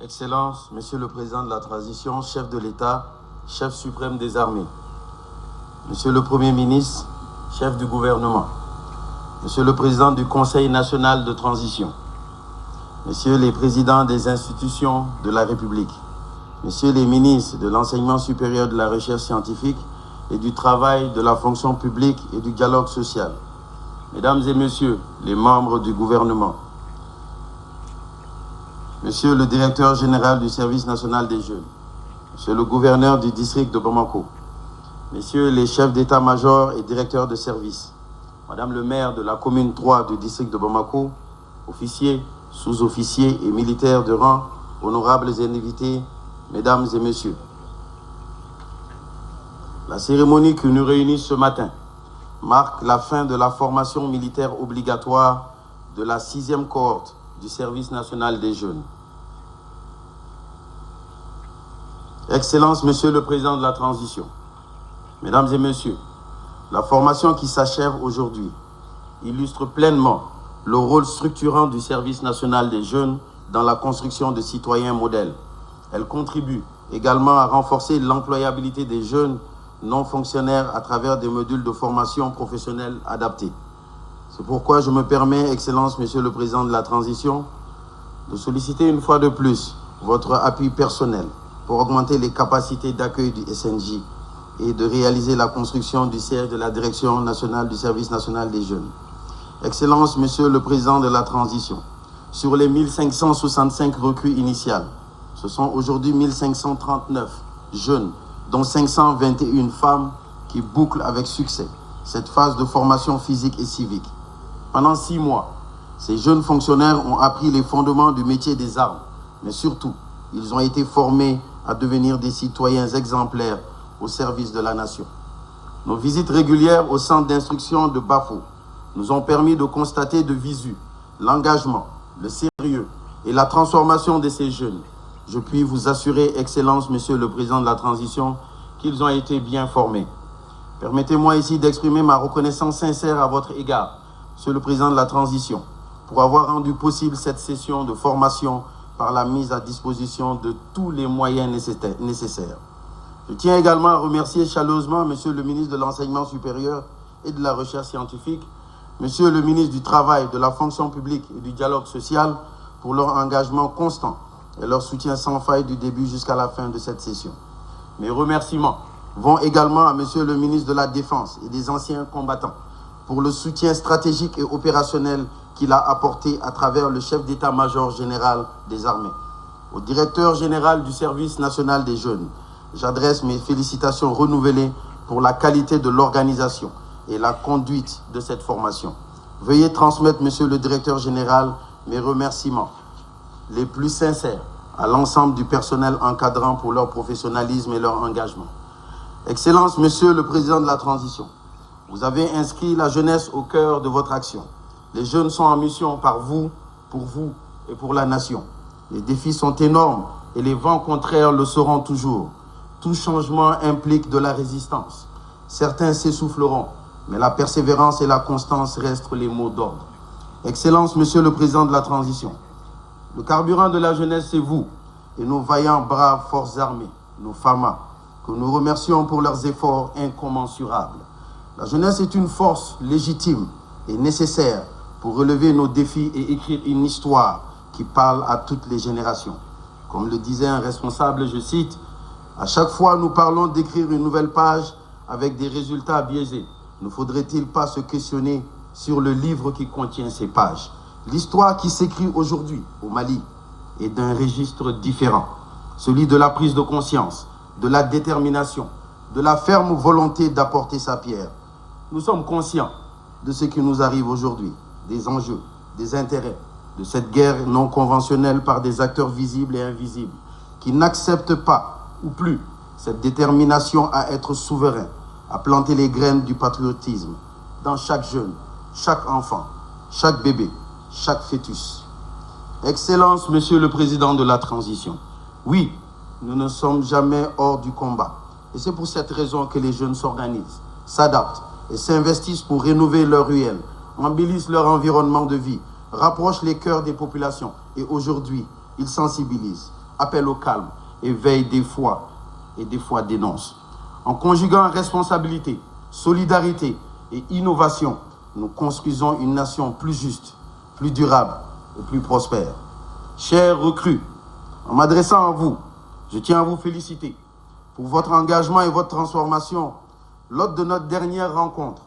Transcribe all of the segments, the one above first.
Excellences, Monsieur le Président de la Transition, chef de l'État, chef suprême des armées, Monsieur le Premier ministre, chef du gouvernement, Monsieur le Président du Conseil national de transition, Messieurs les présidents des institutions de la République, Messieurs les ministres de l'enseignement supérieur, de la recherche scientifique et du travail, de la fonction publique et du dialogue social, Mesdames et Messieurs les membres du gouvernement, Monsieur le directeur général du service national des jeunes, Monsieur le gouverneur du district de Bamako, Messieurs les chefs d'état-major et directeurs de service, Madame le maire de la commune 3 du district de Bamako, officiers, sous-officiers et militaires de rang, honorables invités, Mesdames et Messieurs. La cérémonie qui nous réunit ce matin marque la fin de la formation militaire obligatoire de la 6e cohorte du service national des jeunes. Excellences, Monsieur le Président de la Transition, Mesdames et Messieurs, la formation qui s'achève aujourd'hui illustre pleinement le rôle structurant du service national des jeunes dans la construction de citoyens modèles. Elle contribue également à renforcer l'employabilité des jeunes non fonctionnaires à travers des modules de formation professionnelle adaptés. C'est pourquoi je me permets, Excellence, Monsieur le Président de la Transition, de solliciter une fois de plus votre appui personnel pour augmenter les capacités d'accueil du SNJ et de réaliser la construction du siège de la Direction nationale du service national des jeunes. Excellence, Monsieur le Président de la Transition, sur les 1565 recrues initiales, ce sont aujourd'hui 1539 jeunes, dont 521 femmes qui bouclent avec succès cette phase de formation physique et civique. Pendant 6 mois, ces jeunes fonctionnaires ont appris les fondements du métier des armes, mais surtout, ils ont été formés à devenir des citoyens exemplaires au service de la nation. Nos visites régulières au centre d'instruction de Bafo nous ont permis de constater de visu l'engagement, le sérieux et la transformation de ces jeunes. Je puis vous assurer, Excellence, Monsieur le Président de la Transition, qu'ils ont été bien formés. Permettez-moi ici d'exprimer ma reconnaissance sincère à votre égard, Monsieur le Président de la Transition, pour avoir rendu possible cette session de formation par la mise à disposition de tous les moyens nécessaires. Je tiens également à remercier chaleureusement Monsieur le ministre de l'Enseignement supérieur et de la Recherche scientifique, Monsieur le ministre du Travail, de la fonction publique et du dialogue social pour leur engagement constant et leur soutien sans faille du début jusqu'à la fin de cette session. Mes remerciements vont également à Monsieur le ministre de la Défense et des anciens combattants pour le soutien stratégique et opérationnel qu'il a apporté à travers le chef d'état-major général des armées. Au directeur général du service national des jeunes, j'adresse mes félicitations renouvelées pour la qualité de l'organisation et la conduite de cette formation. Veuillez transmettre, Monsieur le directeur général, mes remerciements les plus sincères à l'ensemble du personnel encadrant pour leur professionnalisme et leur engagement. Excellence, Monsieur le Président de la Transition, vous avez inscrit la jeunesse au cœur de votre action. Les jeunes sont en mission par vous et pour la nation. Les défis sont énormes et les vents contraires le seront toujours. Tout changement implique de la résistance. Certains s'essouffleront, mais la persévérance et la constance restent les mots d'ordre. Excellence, Monsieur le Président de la Transition, le carburant de la jeunesse, c'est vous et nos vaillants braves forces armées, nos FAMA, que nous remercions pour leurs efforts incommensurables. La jeunesse est une force légitime et nécessaire pour relever nos défis et écrire une histoire qui parle à toutes les générations. Comme le disait un responsable, je cite, « À chaque fois, nous parlons d'écrire une nouvelle page avec des résultats biaisés. Ne faudrait-il pas se questionner sur le livre qui contient ces pages ?» L'histoire qui s'écrit aujourd'hui au Mali est d'un registre différent, celui de la prise de conscience, de la détermination, de la ferme volonté d'apporter sa pierre. Nous sommes conscients de ce qui nous arrive aujourd'hui, des enjeux, des intérêts, de cette guerre non conventionnelle par des acteurs visibles et invisibles, qui n'acceptent pas, ou plus, cette détermination à être souverain, à planter les graines du patriotisme dans chaque jeune, chaque enfant, chaque bébé, chaque fœtus. Excellence, Monsieur le Président de la Transition, oui, nous ne sommes jamais hors du combat. Et c'est pour cette raison que les jeunes s'organisent, s'adaptent et s'investissent pour rénover leurs ruelles, embellissent leur environnement de vie, rapprochent les cœurs des populations et aujourd'hui, ils sensibilisent. appelle au calme, éveille des fois et des fois dénonce. En conjuguant responsabilité, solidarité et innovation, nous construisons une nation plus juste, plus durable et plus prospère. Chers recrues, en m'adressant à vous, je tiens à vous féliciter pour votre engagement et votre transformation. Lors de notre dernière rencontre,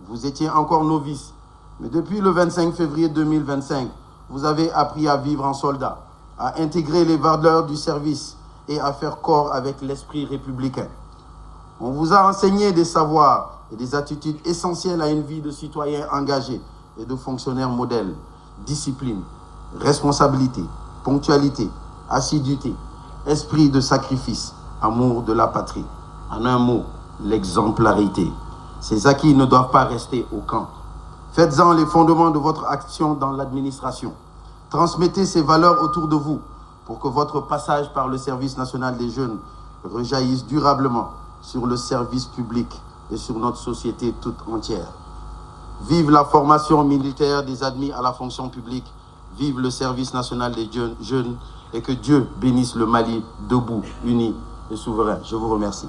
vous étiez encore novice, mais depuis le 25 février 2025, vous avez appris à vivre en soldat, à intégrer les valeurs du service et à faire corps avec l'esprit républicain. On vous a enseigné des savoirs et des attitudes essentielles à une vie de citoyen engagé et de fonctionnaire modèle. Discipline, responsabilité, ponctualité, assiduité, esprit de sacrifice, amour de la patrie. En un mot, l'exemplarité. Ces acquis ne doivent pas rester au camp. Faites-en les fondements de votre action dans l'administration. Transmettez ces valeurs autour de vous pour que votre passage par le service national des jeunes rejaillisse durablement sur le service public et sur notre société toute entière. Vive la formation militaire des admis à la fonction publique, vive le service national des jeunes et que Dieu bénisse le Mali debout, uni et souverain. Je vous remercie.